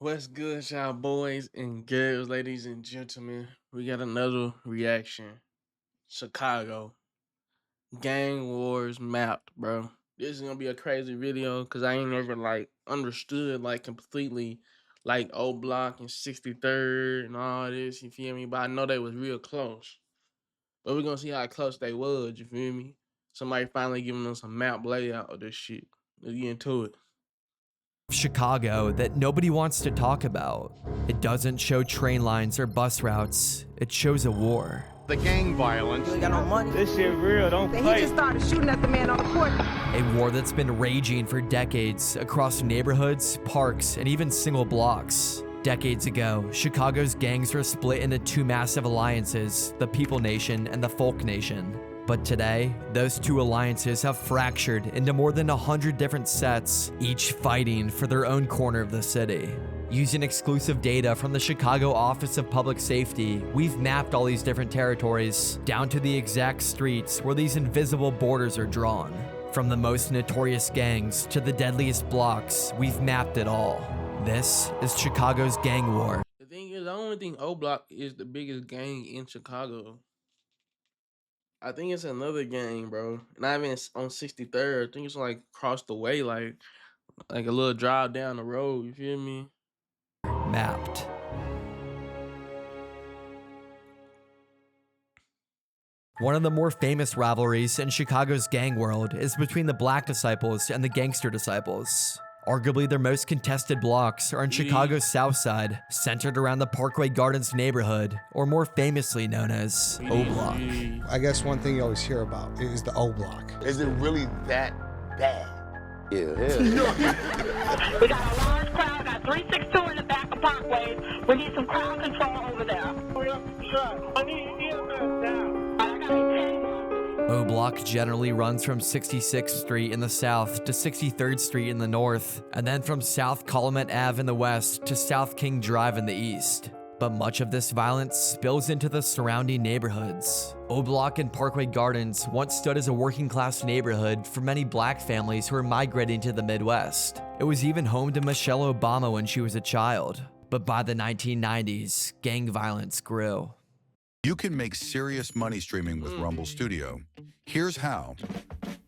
What's good, y'all boys and girls, ladies and gentlemen? We got another reaction. Chicago gang wars mapped, bro. This is gonna be a crazy video because I ain't never understood completely O Block and 63rd and all this. You feel me? But I know they was real close. But we're gonna see how close they was. You feel me? Somebody finally giving us a map layout of this shit. Let's get into it. Chicago that nobody wants to talk about. It doesn't show train lines or bus routes. It shows a war. The gang violence. You ain't got no money. This shit real, don't play. He just started shooting at the man on the court. A war that's been raging for decades across neighborhoods, parks, and even single blocks. Decades ago, Chicago's gangs were split into two massive alliances, the People Nation and the Folk Nation. But today, those two alliances have fractured into more than 100 different sets, each fighting for their own corner of the city. Using exclusive data from the Chicago Office of Public Safety, we've mapped all these different territories down to the exact streets where these invisible borders are drawn. From the most notorious gangs to the deadliest blocks, we've mapped it all. This is Chicago's gang war. The thing is, I don't think O Block is the biggest gang in Chicago. I think it's another gang, bro. Not even on 63rd. I think it's across the way, like a little drive down the road. You feel me? Mapped. One of the more famous rivalries in Chicago's gang world is between the Black Disciples and the Gangster Disciples. Arguably their most contested blocks are in Chicago's South Side, centered around the Parkway Gardens neighborhood, or more famously known as O Block. I guess one thing you always hear about is the O Block. Is it really that bad? Yeah. We got a large crowd, got 362 in the back of Parkway. We need some crowd control over there. I need EMS now. I got a O Block generally runs from 66th Street in the south to 63rd Street in the north, and then from South Calumet Ave in the west to South King Drive in the east. But much of this violence spills into the surrounding neighborhoods. O Block and Parkway Gardens once stood as a working-class neighborhood for many black families who were migrating to the Midwest. It was even home to Michelle Obama when she was a child. But by the 1990s, gang violence grew. You can make serious money streaming with Rumble Studio. Here's how.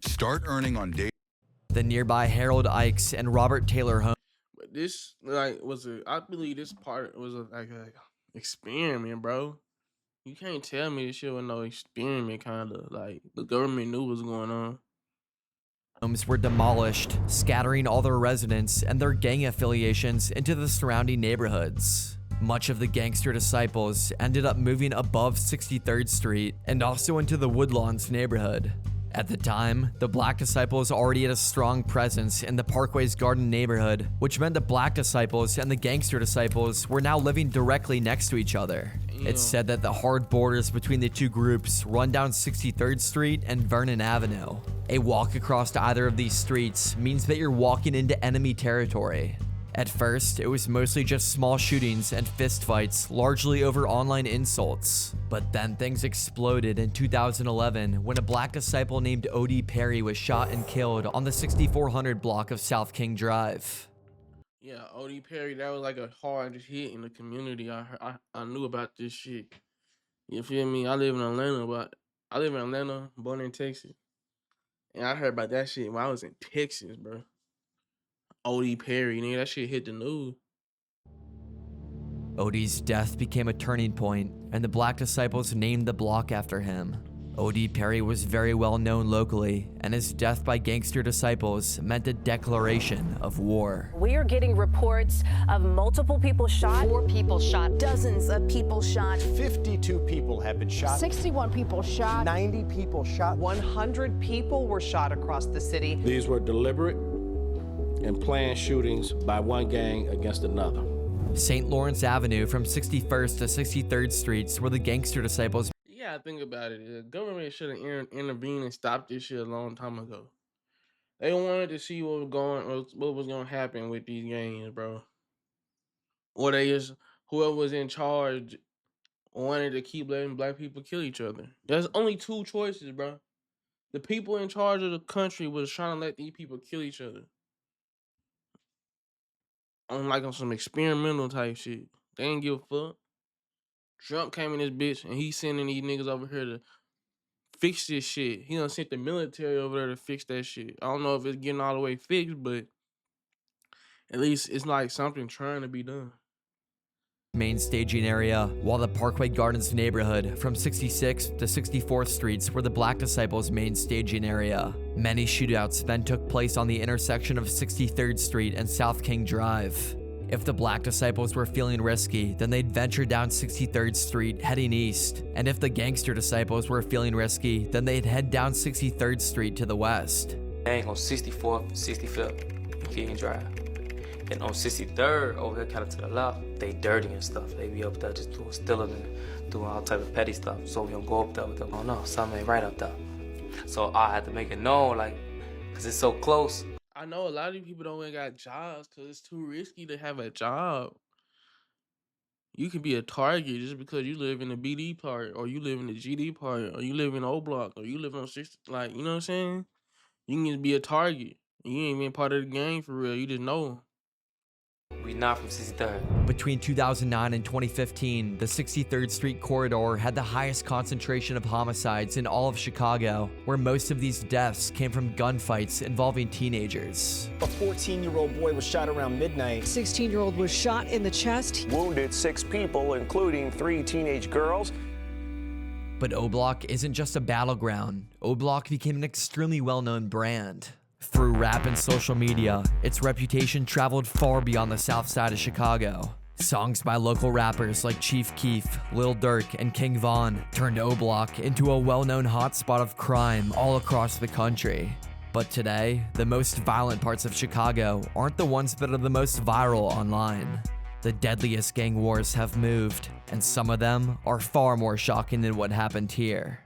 Start earning on day. The nearby Harold Ikes and Robert Taylor home. But this I believe this part was a experiment, bro. You can't tell me this shit was no experiment. The government knew what was going on. Homes were demolished, scattering all their residents and their gang affiliations into the surrounding neighborhoods. Much of the Gangster Disciples ended up moving above 63rd Street and also into the Woodlawns neighborhood. At the time, the Black Disciples already had a strong presence in the Parkway's Garden neighborhood, which meant the Black Disciples and the Gangster Disciples were now living directly next to each other. It's said that the hard borders between the two groups run down 63rd Street and Vernon Avenue. A walk across either of these streets means that you're walking into enemy territory. At first, it was mostly just small shootings and fistfights, largely over online insults. But then things exploded in 2011 when a Black Disciple named O.D. Perry was shot and killed on the 6400 block of South King Drive. Yeah, O.D. Perry, that was a hard hit in the community. I knew about this shit. You feel me? I live in Atlanta, born in Texas. And I heard about that shit when I was in Texas, bro. O.D. Perry, nigga, that shit hit the news. O.D.'s death became a turning point, and the Black Disciples named the block after him. O.D. Perry was very well known locally, and his death by Gangster Disciples meant a declaration of war. We are getting reports of multiple people shot. 4 people shot. Dozens of people shot. 52 people have been shot. 61 people shot. 90 people shot. 100 people were shot across the city. These were deliberate and planned shootings by one gang against another. St. Lawrence Avenue from 61st to 63rd Streets where the Gangster Disciples. You gotta think about it. The government should have intervened and stopped this shit a long time ago. They wanted to see what was going to happen with these gangs, bro. Or whoever was in charge wanted to keep letting black people kill each other. There's only two choices, bro. The people in charge of the country was trying to let these people kill each other. on some experimental type shit. They ain't give a fuck. Trump came in this bitch and he sending these niggas over here to fix this shit. He done sent the military over there to fix that shit. I don't know if it's getting all the way fixed, but at least it's like something trying to be done. Main staging area, while the Parkway Gardens neighborhood from 66th to 64th Streets were the Black Disciples' main staging area. Many shootouts then took place on the intersection of 63rd Street and South King Drive. If the Black Disciples were feeling risky, then they'd venture down 63rd Street heading east, and if the Gangster Disciples were feeling risky, then they'd head down 63rd Street to the west. Gang on 64th, 65th, King Drive. And on 63rd, over here kind of to the left, they dirty and stuff. They be up there just doing stealing and doing all type of petty stuff. So we don't go up there with them. Oh no, something ain't right up there. So I had to make it known, like, cause it's so close. I know a lot of these people don't even got jobs because it's too risky to have a job. You can be a target just because you live in the BD part, or you live in the GD part, or you live in O Block, or you live on 60, like, you know what I'm saying? You can just be a target. You ain't even part of the game for real. You just know. We not from 63rd. Between 2009 and 2015, the 63rd Street corridor had the highest concentration of homicides in all of Chicago, where most of these deaths came from gunfights involving teenagers. A 14-year-old boy was shot around midnight. 16-year-old was shot in the chest. Wounded 6 people, including 3 teenage girls. But O Block isn't just a battleground. O Block became an extremely well-known brand. Through rap and social media, its reputation traveled far beyond the south side of Chicago. Songs by local rappers like Chief Keef, Lil Durk, and King Von turned O Block into a well-known hotspot of crime all across the country. But today, the most violent parts of Chicago aren't the ones that are the most viral online. The deadliest gang wars have moved, and some of them are far more shocking than what happened here.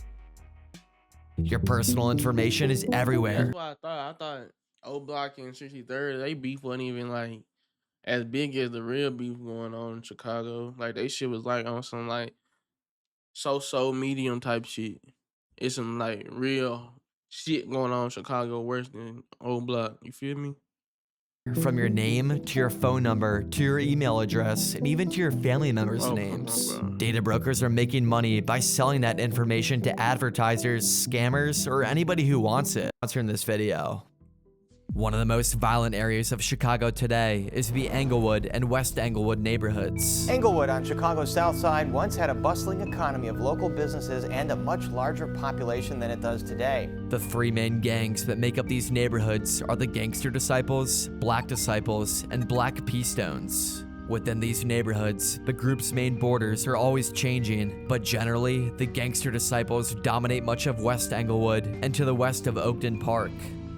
Your personal information is everywhere. That's what I thought. I thought O Block and 63rd, they beef wasn't even like as big as the real beef going on in Chicago. Like they shit was like on some like so medium type shit. It's some like real shit going on in Chicago worse than O Block. You feel me? From your name, to your phone number, to your email address, and even to your family members' Oh, names. come on, bro. Data brokers are making money by selling that information to advertisers, scammers, or anybody who wants it. Sponsoring this video. One of the most violent areas of Chicago today is the Englewood and West Englewood neighborhoods. Englewood on Chicago's south side once had a bustling economy of local businesses and a much larger population than it does today. The 3 main gangs that make up these neighborhoods are the Gangster Disciples, Black Disciples, and Black P-Stones. Within these neighborhoods, the group's main borders are always changing, but generally, the Gangster Disciples dominate much of West Englewood and to the west of Oakton Park.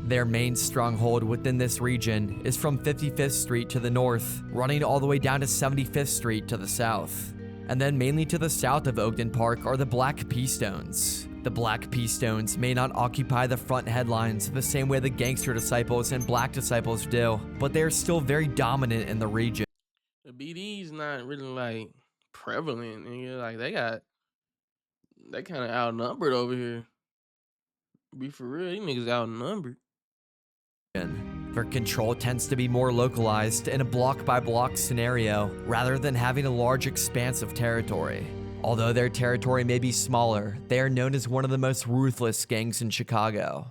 Their main stronghold within this region is from 55th Street to the north, running all the way down to 75th Street to the south. And then mainly to the south of Oakton Park are the Black P-Stones. The Black P-Stones may not occupy the front headlines the same way the Gangster Disciples and Black Disciples do, but they are still very dominant in the region. The BD's not really like prevalent, nigga. Like they kind of outnumbered over here. Be for real, these niggas outnumbered. Their control tends to be more localized in a block-by-block scenario, rather than having a large expanse of territory. Although their territory may be smaller, they are known as one of the most ruthless gangs in Chicago.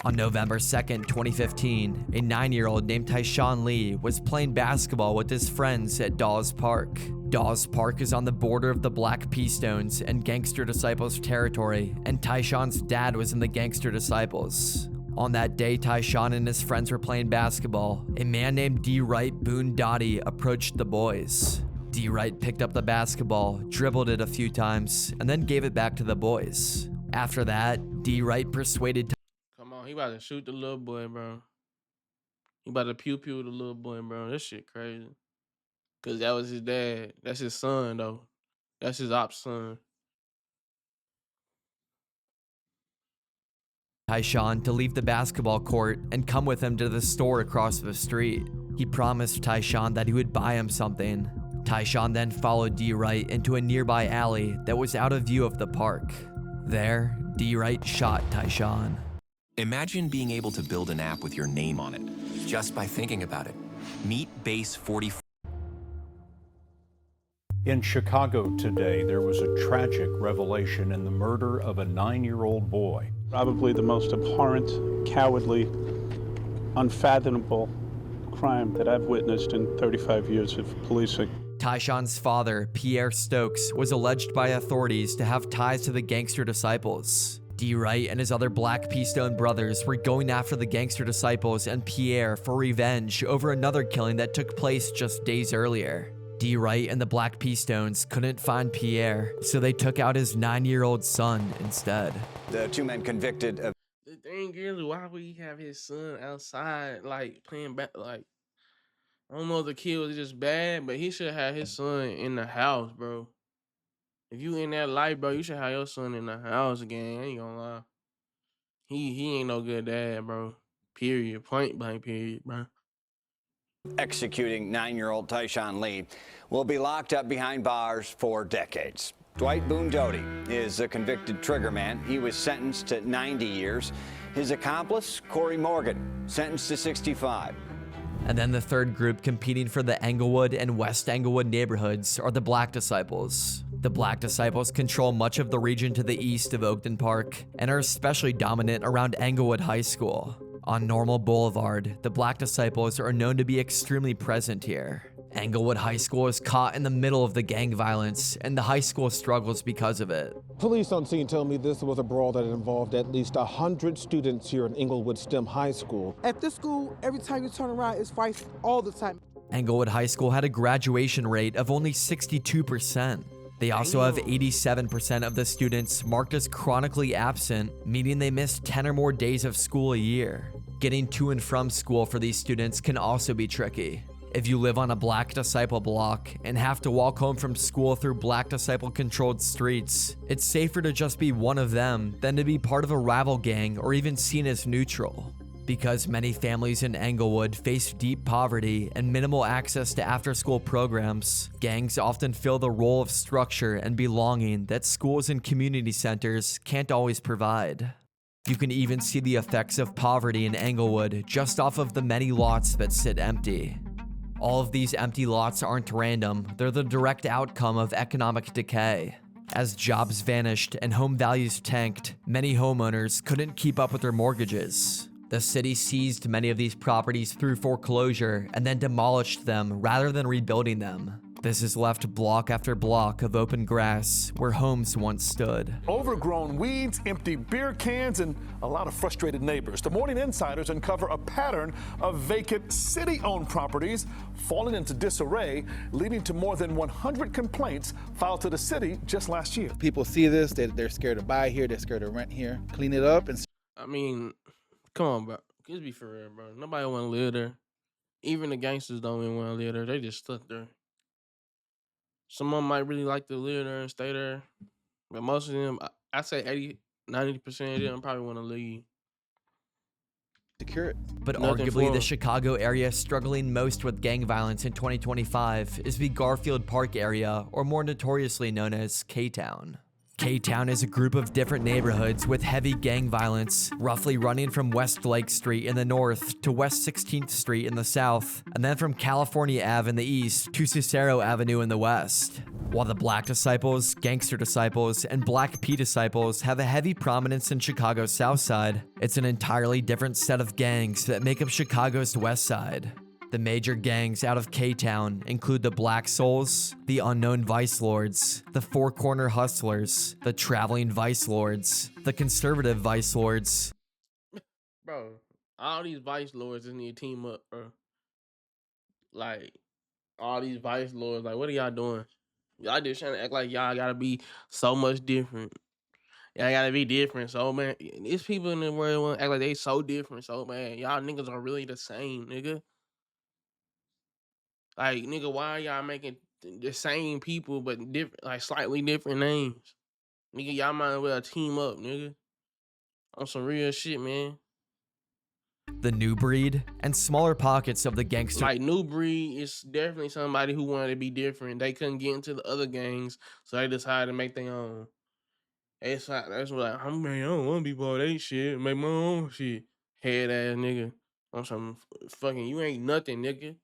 On November 2nd, 2015, a 9-year-old named Tyshawn Lee was playing basketball with his friends at Dawes Park. Dawes Park is on the border of the Black P-Stones and Gangster Disciples territory, and Tyshawn's dad was in the Gangster Disciples. On that day Tyshawn and his friends were playing basketball, a man named D. Wright Boone Dottie approached the boys. D. Wright picked up the basketball, dribbled it a few times, and then gave it back to the boys. After that, D. Wright persuaded Come on, he about to shoot the little boy, bro. He about to pew-pew the little boy, bro. This shit crazy. Cause that was his dad. That's his son, though. That's his op's son. Tyshawn to leave the basketball court and come with him to the store across the street. He promised Tyshawn that he would buy him something. Tyshawn then followed D. Wright into a nearby alley that was out of view of the park. There, D. Wright shot Tyshawn. Imagine being able to build an app with your name on it, just by thinking about it. Meet Base 44. In Chicago today, there was a tragic revelation in the murder of a 9-year-old boy. Probably the most abhorrent, cowardly, unfathomable crime that I've witnessed in 35 years of policing. Tyshawn's father, Pierre Stokes, was alleged by authorities to have ties to the gangster disciples. D. Wright and his other Black P-Stone brothers were going after the gangster disciples and Pierre for revenge over another killing that took place just days earlier. D. Wright and the Black P-Stones couldn't find Pierre, so they took out his 9-year-old son instead. The two men convicted of... The thing is, why would he have his son outside, like, playing back, like, I don't know if the kid was just bad, but he should have his son in the house, bro. If you in that life, bro, you should have your son in the house again. I ain't gonna lie. He ain't no good dad, bro. Period. Point blank, period, bro. Executing 9-year-old Tyshawn Lee will be locked up behind bars for decades. Dwight Boone Doty is a convicted triggerman. He was sentenced to 90 years. His accomplice, Corey Morgan, sentenced to 65. And then the third group competing for the Englewood and West Englewood neighborhoods are the Black Disciples. The Black Disciples control much of the region to the east of Oakton Park and are especially dominant around Englewood High School. On Normal Boulevard, the Black Disciples are known to be extremely present here. Englewood High School is caught in the middle of the gang violence, and the high school struggles because of it. Police on scene tell me this was a brawl that involved at least 100 students here in Englewood STEM High School. At this school, every time you turn around, it's fights all the time. Englewood High School had a graduation rate of only 62%. They also have 87% of the students marked as chronically absent, meaning they missed 10 or more days of school a year. Getting to and from school for these students can also be tricky. If you live on a Black Disciple block and have to walk home from school through Black Disciple controlled streets, it's safer to just be one of them than to be part of a rival gang or even seen as neutral. Because many families in Englewood face deep poverty and minimal access to after-school programs, gangs often fill the role of structure and belonging that schools and community centers can't always provide. You can even see the effects of poverty in Englewood just off of the many lots that sit empty. All of these empty lots aren't random, they're the direct outcome of economic decay. As jobs vanished and home values tanked, many homeowners couldn't keep up with their mortgages. The city seized many of these properties through foreclosure and then demolished them rather than rebuilding them. This has left block after block of open grass where homes once stood. Overgrown weeds, empty beer cans, and a lot of frustrated neighbors. The Morning Insiders uncover a pattern of vacant city-owned properties falling into disarray, leading to more than 100 complaints filed to the city just last year. People see this, they're scared to buy here, they're scared to rent here. Clean it up and... I mean, come on, bro. Let's be for real, bro. Nobody want to live there. Even the gangsters don't even want to live there. They just stuck there. Some of them might really like to live there and stay there. But most of them, I say 80-90% of them probably want to leave. Secure it. But Nothing arguably for the Chicago area struggling most with gang violence in 2025 is the Garfield Park area, or more notoriously known as K-Town. K-Town is a group of different neighborhoods with heavy gang violence, roughly running from West Lake Street in the north to West 16th Street in the south, and then from California Ave in the east to Cicero Avenue in the west. While the Black Disciples, Gangster Disciples, and Black P Disciples have a heavy prominence in Chicago's south side, it's an entirely different set of gangs that make up Chicago's west side. The major gangs out of K-Town include the Black Souls, the Unknown Vice Lords, the Four Corner Hustlers, the Traveling Vice Lords, the Conservative Vice Lords. Bro, all these Vice Lords just need to team up, bro. Like, all these Vice Lords, like, what are y'all doing? Y'all just trying to act like y'all gotta be so much different. Y'all gotta be different, so man. There's people in the world want to act like they so different, so man. Y'all niggas are really the same, nigga. Like, nigga, why are y'all making the same people but different, like slightly different names? Nigga, y'all might as well team up, nigga. On some real shit, man. The New Breed, and smaller pockets of the gangster. Like, New Breed is definitely somebody who wanted to be different. They couldn't get into the other gangs, so they decided to make their own. That's what, like, I don't want to be part of they shit. Make my own shit. Head ass nigga. On some fucking, you ain't nothing, nigga.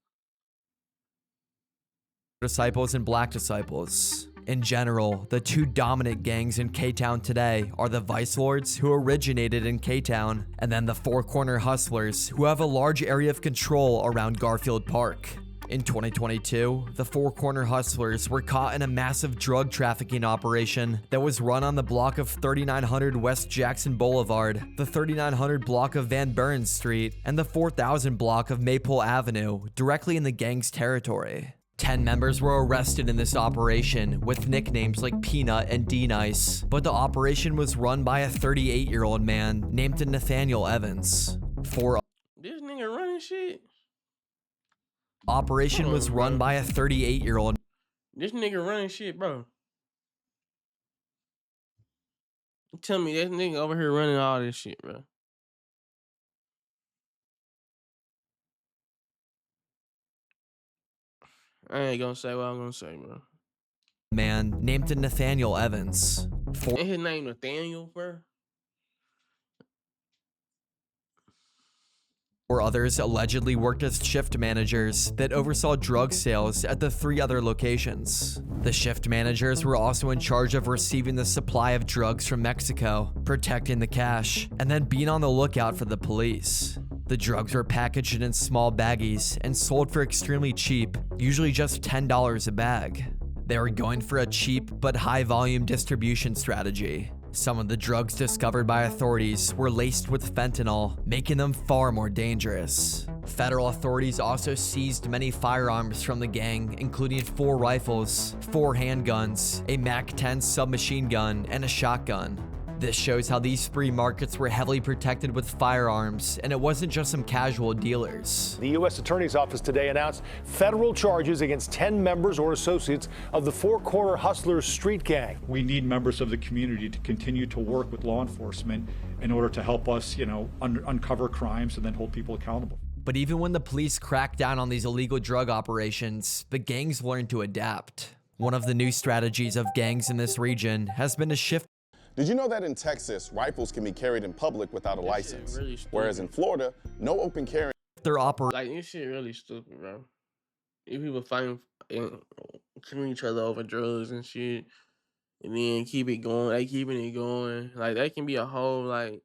Disciples and Black Disciples. In general, the two dominant gangs in K-Town today are the Vice Lords, who originated in K-Town, and then the Four Corner Hustlers, who have a large area of control around Garfield Park. In 2022, the Four Corner Hustlers were caught in a massive drug trafficking operation that was run on the block of 3900 West Jackson Boulevard, the 3900 block of Van Buren Street, and the 4000 block of Maypole Avenue, directly in the gang's territory. 10 members were arrested in this operation with nicknames like Peanut and D-Nice, but the operation was run by a 38-year-old man named Nathaniel Evans. This nigga running shit. Operation was run by a 38-year-old. This nigga running shit, bro. You tell me this nigga over here running all this shit, bro. I ain't gonna say what I'm gonna say, bro. Man named Nathaniel Evans. Ain't his name Nathaniel, bro? Or others allegedly worked as shift managers that oversaw drug sales at the 3 other locations. The shift managers were also in charge of receiving the supply of drugs from Mexico, protecting the cash, and then being on the lookout for the police. The drugs were packaged in small baggies and sold for extremely cheap, usually just $10 a bag. They were going for a cheap but high volume distribution strategy. Some of the drugs discovered by authorities were laced with fentanyl, making them far more dangerous. Federal authorities also seized many firearms from the gang, including 4 rifles, 4 handguns, a MAC-10 submachine gun, and a shotgun. This shows how these free markets were heavily protected with firearms, and it wasn't just some casual dealers. The U.S. Attorney's Office today announced federal charges against 10 members or associates of the Four Corner Hustlers street gang. We need members of the community to continue to work with law enforcement in order to help us, uncover crimes and then hold people accountable. But even when the police cracked down on these illegal drug operations, the gangs learned to adapt. One of the new strategies of gangs in this region has been to shift. Did you know that in Texas, rifles can be carried in public without a license? Really, whereas in Florida, no open carry. Like, this shit really stupid, bro. If people fighting and killing each other over drugs and shit, and then keep it going, they keeping it going. Like, that can be a whole, like,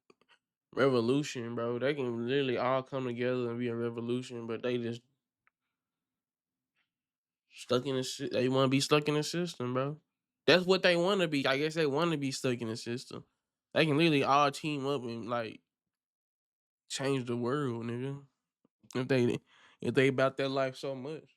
revolution, bro. They can literally all come together and be a revolution, but they just stuck in the shit. They want to be stuck in the system, bro. That's what they want to be. I guess they want to be stuck in the system. They can literally all team up and like change the world, nigga. If they about their life so much.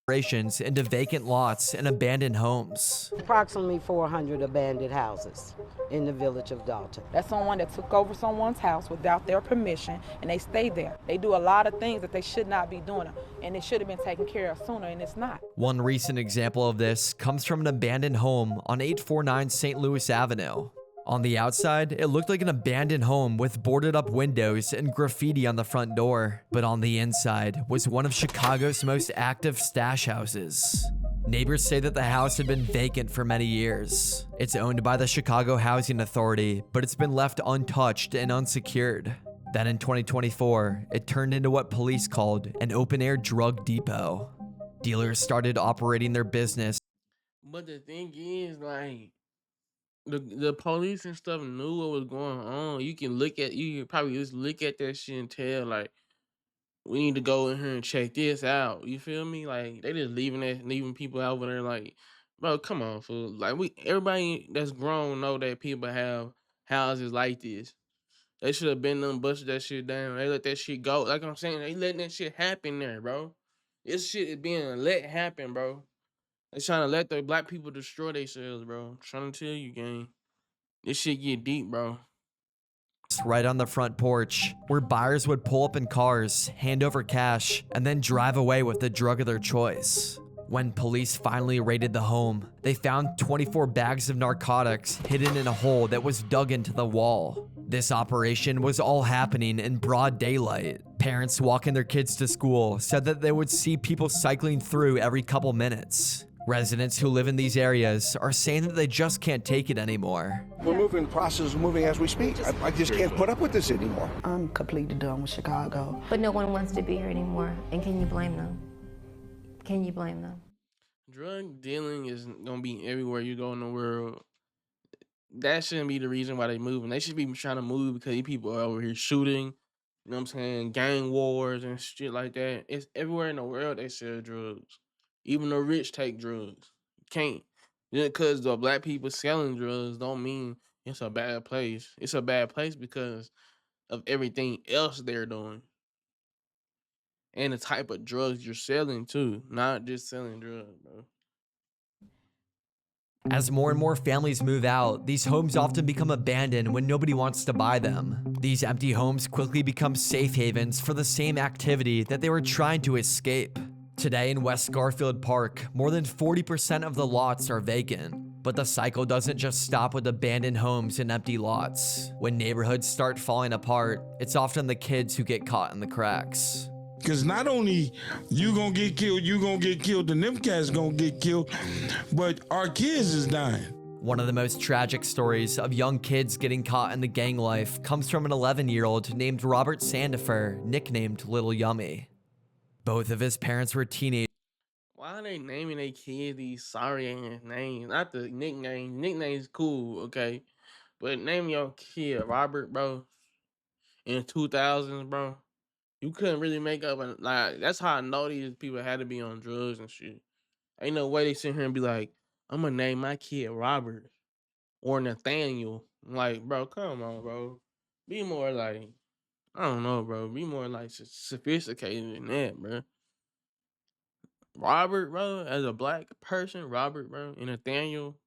Into vacant lots and abandoned homes. Approximately 400 abandoned houses in the village of Dalton. That's someone that took over someone's house without their permission, and they stay there. They do a lot of things that they should not be doing, and it should have been taken care of sooner, and it's not. One recent example of this comes from an abandoned home on 849 St. Louis Avenue. On the outside, it looked like an abandoned home with boarded up windows and graffiti on the front door. But on the inside was one of Chicago's most active stash houses. Neighbors say that the house had been vacant for many years. It's owned by the Chicago Housing Authority, but it's been left untouched and unsecured. Then in 2024, it turned into what police called an open-air drug depot. Dealers started operating their business. But the thing is, like, the police and stuff knew what was going on. You can probably just look at that shit and tell, like, we need to go in here and check this out. You feel me? Like, they just leaving people over there like, bro, come on, fool. Like, everybody that's grown know that people have houses like this. They should have been them busted that shit down. They let that shit go. Like I'm saying, they letting that shit happen there, bro. This shit is being let happen, bro. They trying to let the black people destroy themselves, bro. I'm trying to tell you, gang. This shit get deep, bro. Right on the front porch, where buyers would pull up in cars, hand over cash, and then drive away with the drug of their choice. When police finally raided the home, they found 24 bags of narcotics hidden in a hole that was dug into the wall. This operation was all happening in broad daylight. Parents walking their kids to school said that they would see people cycling through every couple minutes. Residents who live in these areas are saying that they just can't take it anymore. We're moving, the process is moving as we speak. I just can't put up with this anymore. I'm completely done with Chicago. But no one wants to be here anymore. And can you blame them? Can you blame them? Drug dealing is gonna be everywhere you go in the world. That shouldn't be the reason why they moving. They should be trying to move because these people are over here shooting. You know what I'm saying? Gang wars and shit like that. It's everywhere in the world they sell drugs. Even the rich take drugs. You can't. Just because the black people selling drugs don't mean it's a bad place. It's a bad place because of everything else they're doing. And the type of drugs you're selling too. Not just selling drugs, bro. As more and more families move out, these homes often become abandoned when nobody wants to buy them. These empty homes quickly become safe havens for the same activity that they were trying to escape. Today in West Garfield Park, more than 40% of the lots are vacant. But the cycle doesn't just stop with abandoned homes and empty lots. When neighborhoods start falling apart, it's often the kids who get caught in the cracks. Because not only you gonna get killed, and them cats gonna get killed, but our kids is dying. One of the most tragic stories of young kids getting caught in the gang life comes from an 11-year-old named Robert Sandifer, nicknamed Lil Yummy. Both of his parents were teenagers. Why are they naming their kids these sorry ass names? Not the nicknames. Nicknames cool, okay. But name your kid Robert, bro. In the 2000s, bro. You couldn't really make up a like. That's how I know these people had to be on drugs and shit. Ain't no way they sit here and be like, I'm gonna name my kid Robert or Nathaniel. Like, bro, come on, bro. Be more like, I don't know, bro. Be more like sophisticated than that, bro. Robert, bro, as a black person, Robert, bro, and Nathaniel.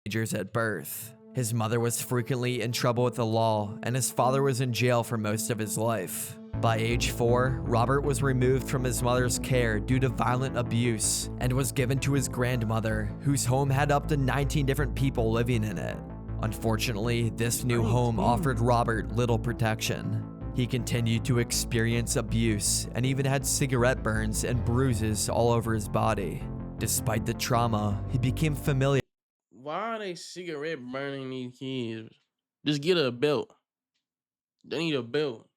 At birth. His mother was frequently in trouble with the law, and his father was in jail for most of his life. By age 4, Robert was removed from his mother's care due to violent abuse and was given to his grandmother, whose home had up to 19 different people living in it. Unfortunately, this new home offered Robert little protection. He continued to experience abuse and even had cigarette burns and bruises all over his body. Despite the trauma, he became familiar. Why are they cigarette burning these kids? Just get a belt. They need a belt.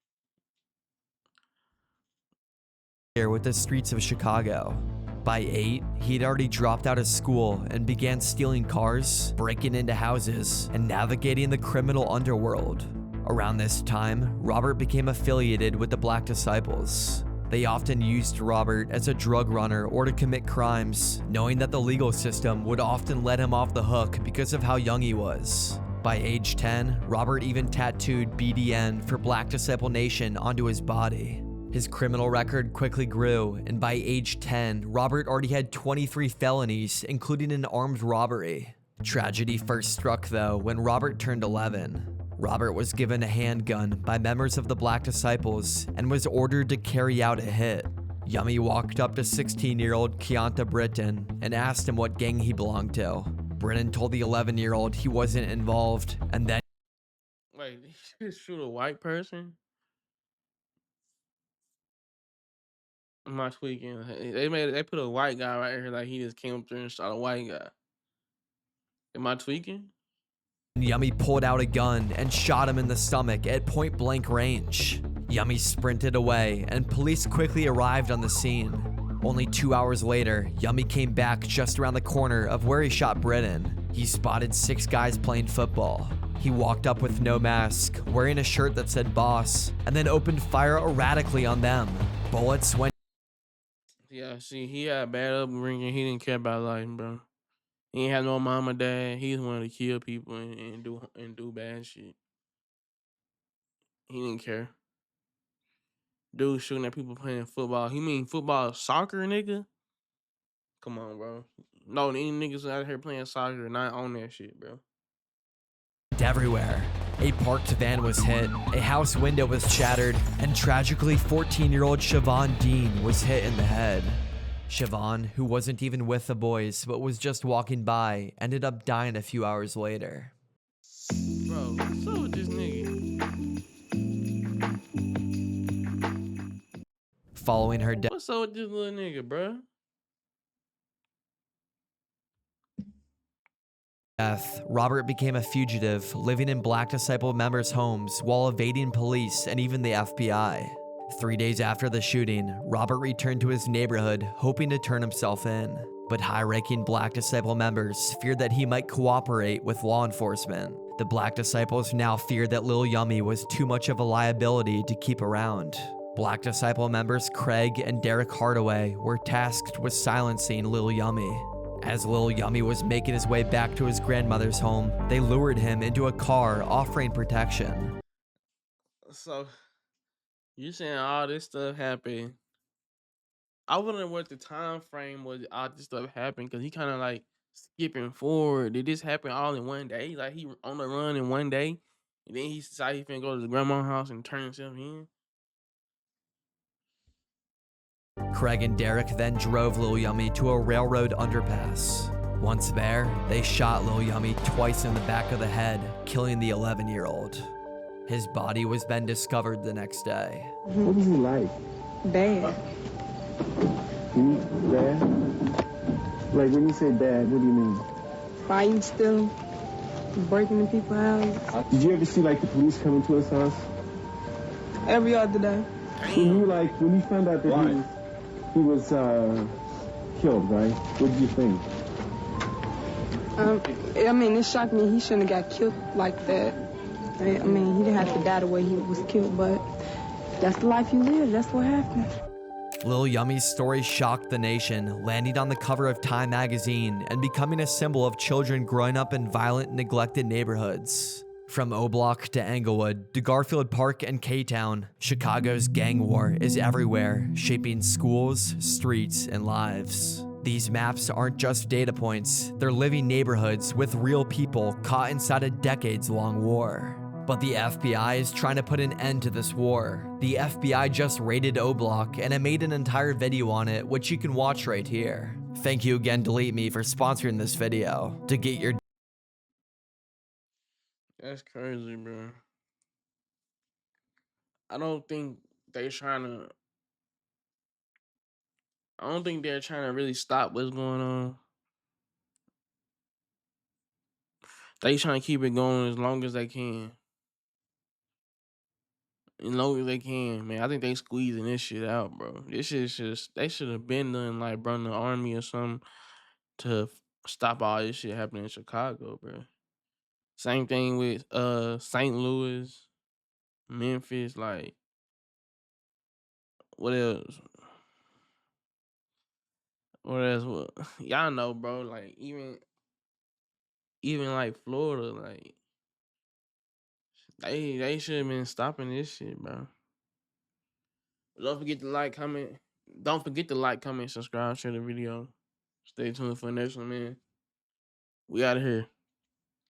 With the streets of Chicago. By 8, he'd already dropped out of school and began stealing cars, breaking into houses, and navigating the criminal underworld. Around this time, Robert became affiliated with the Black Disciples. They often used Robert as a drug runner or to commit crimes, knowing that the legal system would often let him off the hook because of how young he was. By age 10, Robert even tattooed BDN for Black Disciple Nation onto his body. His criminal record quickly grew, and by age 10, Robert already had 23 felonies, including an armed robbery. Tragedy first struck, though, when Robert turned 11. Robert was given a handgun by members of the Black Disciples and was ordered to carry out a hit. Yummy walked up to 16-year-old Keonta Britton and asked him what gang he belonged to. Britton told the 11-year-old he wasn't involved, and then... Wait, did you just shoot a white person? Am I tweaking? They put a white guy right here like he just came up there and shot a white guy. Am I tweaking? Yummy pulled out a gun and shot him in the stomach at point-blank range. Yummy sprinted away, and police quickly arrived on the scene. Only 2 hours later, Yummy came back just around the corner of where he shot Britton. He spotted 6 guys playing football. He walked up with no mask, wearing a shirt that said boss, and then opened fire erratically on them. Bullets went... Yeah, see, he had a bad upbringing. He didn't care about life, bro. He ain't had no mama, dad. He just wanted to kill people and do bad shit. He didn't care. Dude shooting at people playing football. He mean football, soccer, nigga? Come on, bro. No, any niggas out here playing soccer are not on that shit, bro. Everywhere. A parked van was hit, a house window was shattered, and tragically 14-year-old Siobhan Dean was hit in the head. Siobhan, who wasn't even with the boys but was just walking by, ended up dying a few hours later. Bro, what's up with this nigga? Following her death, What's up with this little nigga, bro? Robert became a fugitive, living in Black Disciple members' homes while evading police and even the FBI. 3 days after the shooting, Robert returned to his neighborhood, hoping to turn himself in. But high-ranking Black Disciple members feared that he might cooperate with law enforcement. The Black Disciples now feared that Lil Yummy was too much of a liability to keep around. Black Disciple members Craig and Derek Hardaway were tasked with silencing Lil Yummy. As Lil Yummy was making his way back to his grandmother's home, they lured him into a car offering protection. So, you saying all this stuff happened? I wonder what the time frame was all this stuff happened, because he kind of like skipping forward. Did this happen all in one day? Like he on the run in one day, and then he decided he finna go to the grandma's house and turn himself in? Craig and Derek then drove Lil Yummy to a railroad underpass. Once there, they shot Lil Yummy twice in the back of the head, killing the 11-year-old. His body was then discovered the next day. What was he like? Bad. Bad? Like when you say bad, what do you mean? Fighting, stealing, breaking into people's houses. Did you ever see like the police coming to his house? Every other day. So you like when you found out that he was killed, right? What did you think? I mean, it shocked me. He shouldn't have got killed like that. I mean, he didn't have to die the way he was killed, but that's the life you live. That's what happened. Lil Yummy's story shocked the nation, landing on the cover of Time magazine and becoming a symbol of children growing up in violent, neglected neighborhoods. From O-Block to Englewood to Garfield Park and K-Town, Chicago's gang war is everywhere, shaping schools, streets, and lives. These maps aren't just data points, they're living neighborhoods with real people caught inside a decades-long war. But the FBI is trying to put an end to this war. The FBI just raided O-Block, and I made an entire video on it, which you can watch right here. Thank you again, Delete Me, for sponsoring this video. To get your... That's crazy, bro. I don't think they're trying to really stop what's going on. They trying to keep it going as long as they can. As long as they can, man. I think they squeezing this shit out, bro. This shit just, they should have been done, like, brought the army or something to stop all this shit happening in Chicago, bro. Same thing with St. Louis, Memphis, like, what else? What else? What? Y'all know, bro, like, even like Florida, like, they should have been stopping this shit, bro. Don't forget to like, comment. Don't forget to like, comment, subscribe, share the video. Stay tuned for the next one, man. We out of here.